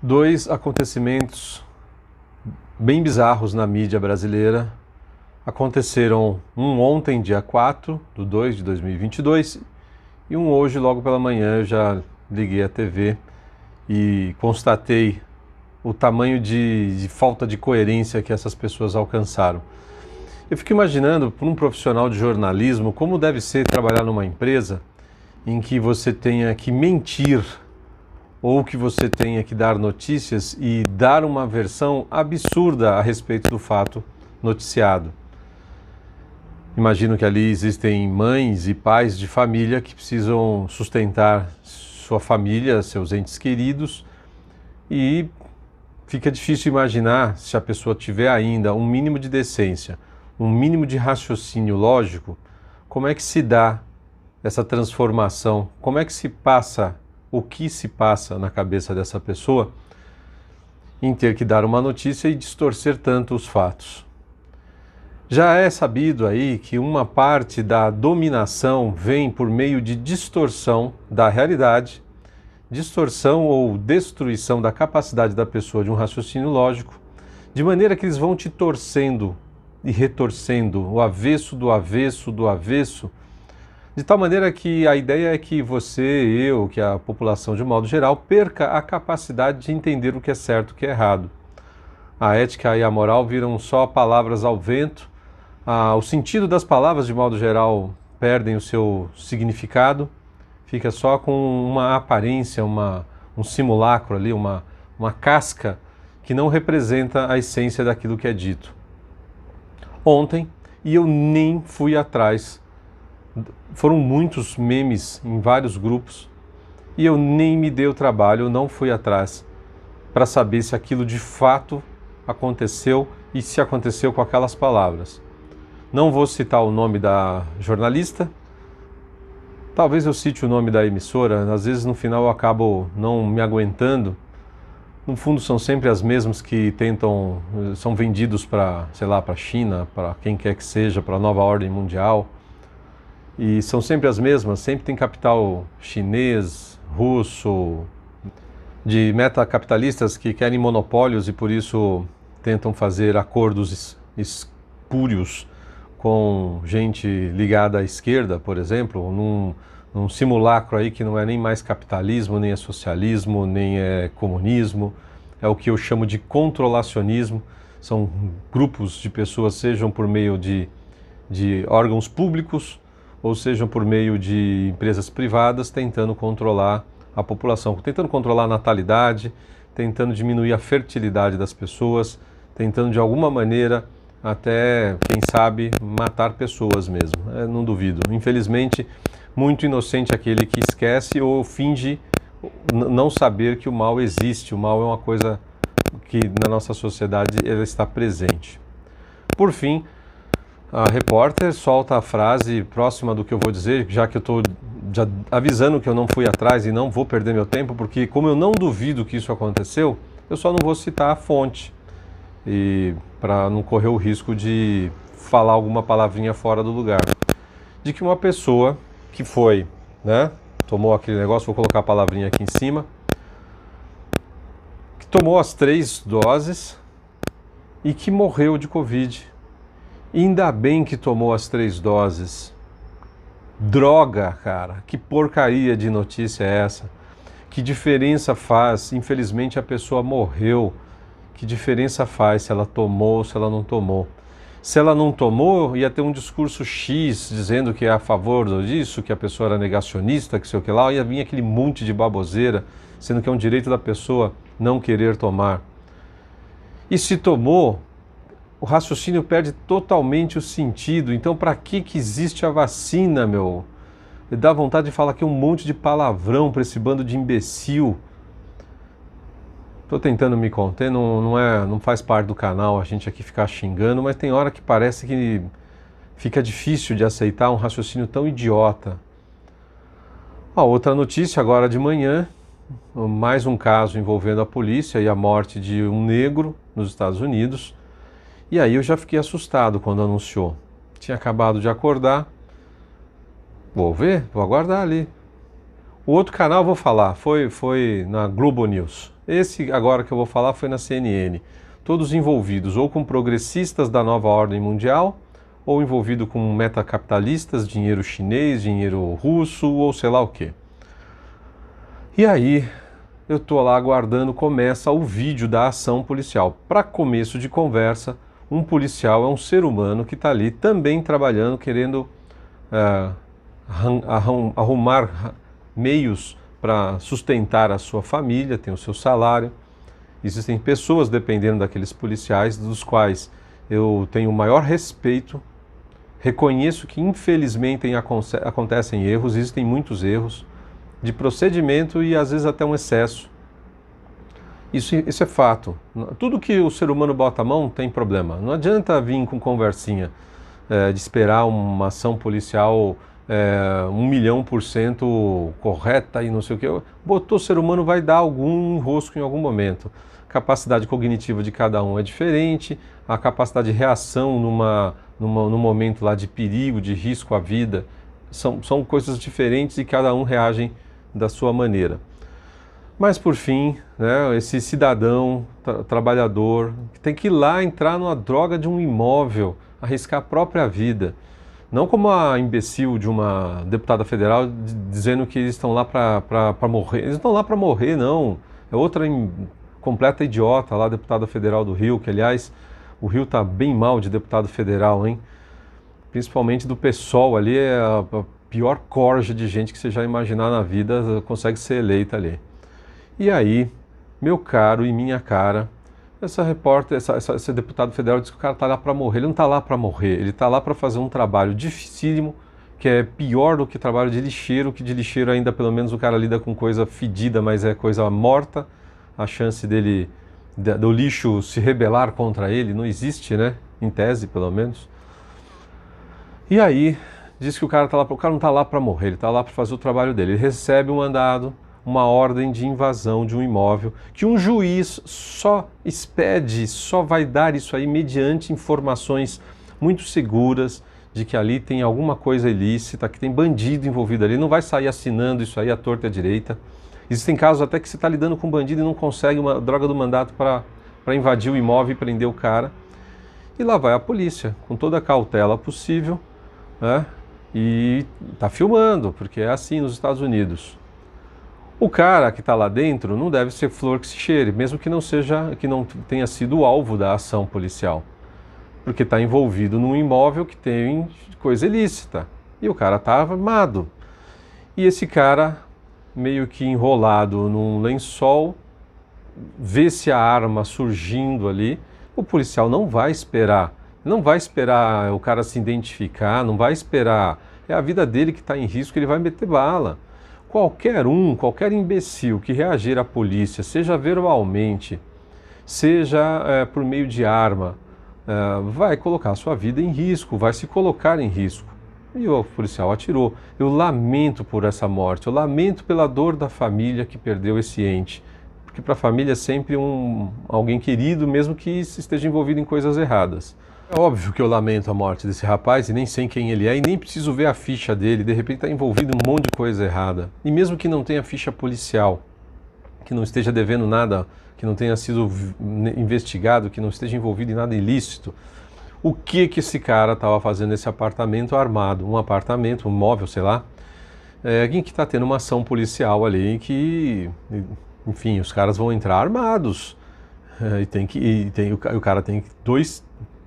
Dois acontecimentos bem bizarros na mídia brasileira aconteceram, um ontem, dia 4/2 de 2022, e um hoje, logo pela manhã. Eu já liguei a TV e constatei o tamanho de falta de coerência que essas pessoas alcançaram. Eu fico imaginando, para um profissional de jornalismo, como deve ser trabalhar numa empresa em que você tenha que mentir ou que você tenha que dar notícias e dar uma versão absurda a respeito do fato noticiado. Imagino que ali existem mães e pais de família que precisam sustentar sua família, seus entes queridos, e fica difícil imaginar, se a pessoa tiver ainda um mínimo de decência, um mínimo de raciocínio lógico, como é que se dá essa transformação, como é que se passa, o que se passa na cabeça dessa pessoa em ter que dar uma notícia e distorcer tanto os fatos. Já é sabido aí que uma parte da dominação vem por meio de distorção da realidade, distorção ou destruição da capacidade da pessoa de um raciocínio lógico, de maneira que eles vão te torcendo e retorcendo o avesso do avesso do avesso, de tal maneira que a ideia é que você, eu, que a população de um modo geral, perca a capacidade de entender o que é certo e o que é errado. A ética e a moral viram só palavras ao vento, o sentido das palavras, de modo geral, perdem o seu significado, fica só com uma aparência, um simulacro ali, uma casca que não representa a essência daquilo que é dito. Ontem, e eu nem fui atrás, foram muitos memes em vários grupos, e eu nem me dei o trabalho, eu não fui atrás para saber se aquilo de fato aconteceu e se aconteceu com aquelas palavras. Não vou citar o nome da jornalista, talvez eu cite o nome da emissora, às vezes no final eu acabo não me aguentando. No fundo são sempre as mesmas que são vendidos para, sei lá, para a China, para quem quer que seja, para a nova ordem mundial. E são sempre as mesmas, sempre tem capital chinês, russo, de metacapitalistas que querem monopólios e por isso tentam fazer acordos espúrios com gente ligada à esquerda, por exemplo, num simulacro aí que não é nem mais capitalismo, nem é socialismo, nem é comunismo, é o que eu chamo de controlacionismo. São grupos de pessoas, sejam por meio de órgãos públicos, ou sejam por meio de empresas privadas, tentando controlar a população, tentando controlar a natalidade, tentando diminuir a fertilidade das pessoas, tentando de alguma maneira até, quem sabe, matar pessoas mesmo. Não duvido. Infelizmente, muito inocente aquele que esquece ou finge não saber que o mal existe. O mal é uma coisa que na nossa sociedade ela está presente. Por fim, a repórter solta a frase próxima do que eu vou dizer, já que eu estou já avisando que eu não fui atrás e não vou perder meu tempo, porque como eu não duvido que isso aconteceu, eu só não vou citar a fonte, e para não correr o risco de falar alguma palavrinha fora do lugar. De que uma pessoa que foi, tomou aquele negócio, vou colocar a palavrinha aqui em cima, que tomou as 3 doses e que morreu de Covid. Ainda bem que tomou as 3 doses. Droga, cara, que porcaria de notícia é essa? Que diferença faz? Infelizmente a pessoa morreu. Que diferença faz se ela tomou ou se ela não tomou? Se ela não tomou, ia ter um discurso X dizendo que é a favor disso, que a pessoa era negacionista, que sei o que lá, ia vir aquele monte de baboseira, sendo que é um direito da pessoa não querer tomar. E se tomou, o raciocínio perde totalmente o sentido. Então, para que existe a vacina, meu? Dá vontade de falar aqui um monte de palavrão para esse bando de imbecil. Estou tentando me conter, não faz parte do canal a gente aqui ficar xingando, mas tem hora que parece que fica difícil de aceitar um raciocínio tão idiota. Outra notícia agora de manhã, mais um caso envolvendo a polícia e a morte de um negro nos Estados Unidos. E aí eu já fiquei assustado quando anunciou. Tinha acabado de acordar. Vou ver, vou aguardar ali. O outro canal, vou falar, foi na Globo News. Esse agora que eu vou falar foi na CNN. Todos envolvidos ou com progressistas da nova ordem mundial, ou envolvido com metacapitalistas, dinheiro chinês, dinheiro russo, ou sei lá o quê. E aí, eu estou lá aguardando, começa o vídeo da ação policial. Para começo de conversa, um policial é um ser humano que está ali também trabalhando, querendo arrumar meios para sustentar a sua família, tem o seu salário. Existem pessoas dependendo daqueles policiais, dos quais eu tenho o maior respeito. Reconheço que infelizmente acontecem erros, existem muitos erros de procedimento e às vezes até um excesso. Isso é fato. Tudo que o ser humano bota a mão tem problema. Não adianta vir com conversinha de esperar uma ação policial 1.000.000% correta e não sei o que. Botou o ser humano, vai dar algum enrosco em algum momento. A capacidade cognitiva de cada um é diferente, a capacidade de reação num momento lá de perigo, de risco à vida, são coisas diferentes e cada um reage da sua maneira. Mas por fim, né, esse cidadão trabalhador que tem que ir lá entrar numa droga de um imóvel, arriscar a própria vida, não como a imbecil de uma deputada federal dizendo que eles estão lá para morrer. Eles não estão lá para morrer, não. É outra completa idiota lá, deputada federal do Rio, que aliás, o Rio está bem mal de deputado federal, hein? Principalmente do PSOL ali, é a pior corja de gente que você já imaginar na vida consegue ser eleita ali. E aí, meu caro e minha cara, essa repórter, esse deputado federal diz que o cara está lá para morrer. Ele não está lá para morrer, ele está lá para fazer um trabalho dificílimo, que é pior do que trabalho de lixeiro, que de lixeiro ainda pelo menos o cara lida com coisa fedida, mas é coisa morta. A chance do lixo se rebelar contra ele não existe, né? Em tese, pelo menos. E aí, diz que o cara não está lá para morrer, ele está lá para fazer o trabalho dele. Ele recebe um mandado, uma ordem de invasão de um imóvel, que um juiz só expede, só vai dar isso aí mediante informações muito seguras de que ali tem alguma coisa ilícita, que tem bandido envolvido ali. Ele não vai sair assinando isso aí à torta e à direita. Existem casos até que você está lidando com um bandido e não consegue uma droga do mandato para invadir o imóvel e prender o cara. E lá vai a polícia, com toda a cautela possível, né? E está filmando, porque é assim nos Estados Unidos. O cara que está lá dentro não deve ser flor que se cheire, mesmo que não tenha sido o alvo da ação policial, porque está envolvido num imóvel que tem coisa ilícita e o cara está armado. E esse cara, meio que enrolado num lençol, vê-se a arma surgindo ali. O policial não vai esperar o cara se identificar, não vai esperar. É a vida dele que está em risco, ele vai meter bala. Qualquer imbecil que reagir à polícia, seja verbalmente, seja por meio de arma, vai colocar a sua vida em risco, vai se colocar em risco. E o policial atirou. Eu lamento por essa morte, eu lamento pela dor da família que perdeu esse ente. Porque para a família é sempre alguém querido, mesmo que esteja envolvido em coisas erradas. É óbvio que eu lamento a morte desse rapaz e nem sei quem ele é e nem preciso ver a ficha dele, de repente está envolvido em um monte de coisa errada. E mesmo que não tenha ficha policial, que não esteja devendo nada, que não tenha sido investigado, que não esteja envolvido em nada ilícito, o que esse cara estava fazendo nesse apartamento armado? Um apartamento, um móvel, sei lá, alguém que está tendo uma ação policial ali que, enfim, os caras vão entrar armados o cara tem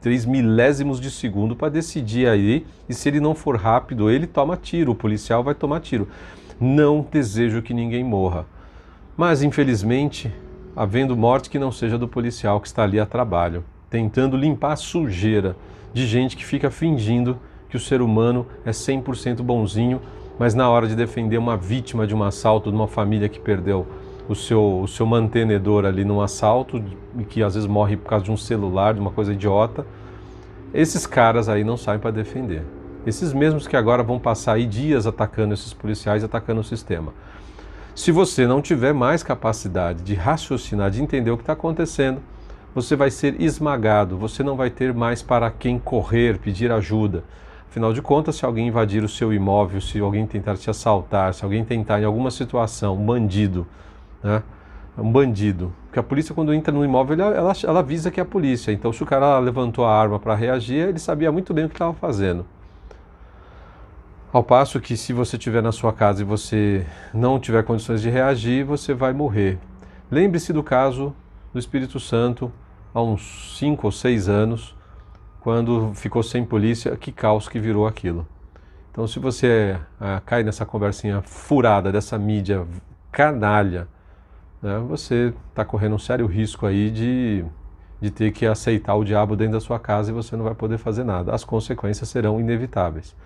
3 milésimos de segundo para decidir aí, e se ele não for rápido, ele toma tiro, o policial vai tomar tiro. Não desejo que ninguém morra, mas infelizmente, havendo morte que não seja do policial que está ali a trabalho, tentando limpar a sujeira de gente que fica fingindo que o ser humano é 100% bonzinho, mas na hora de defender uma vítima de um assalto, de uma família que perdeu o seu mantenedor ali num assalto, e que às vezes morre por causa de um celular, de uma coisa idiota, esses caras aí não saem para defender. Esses mesmos que agora vão passar aí dias atacando esses policiais, atacando o sistema. Se você não tiver mais capacidade de raciocinar, de entender o que está acontecendo, você vai ser esmagado, você não vai ter mais para quem correr, pedir ajuda. Afinal de contas, se alguém invadir o seu imóvel, se alguém tentar te assaltar, se alguém tentar em alguma situação, um bandido, né, um bandido. Porque a polícia, quando entra no imóvel, ela avisa que é a polícia. Então, se o cara levantou a arma para reagir, ele sabia muito bem o que estava fazendo. Ao passo que, se você estiver na sua casa e você não tiver condições de reagir, você vai morrer. Lembre-se do caso do Espírito Santo, há uns 5 ou 6 anos, quando ficou sem polícia, que caos que virou aquilo. Então, se você cai nessa conversinha furada dessa mídia canalha, né, você está correndo um sério risco aí de ter que aceitar o diabo dentro da sua casa e você não vai poder fazer nada. As consequências serão inevitáveis.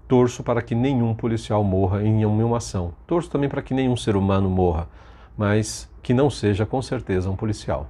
Torço para que nenhum policial morra em nenhuma ação. Torço também para que nenhum ser humano morra, mas que não seja com certeza um policial.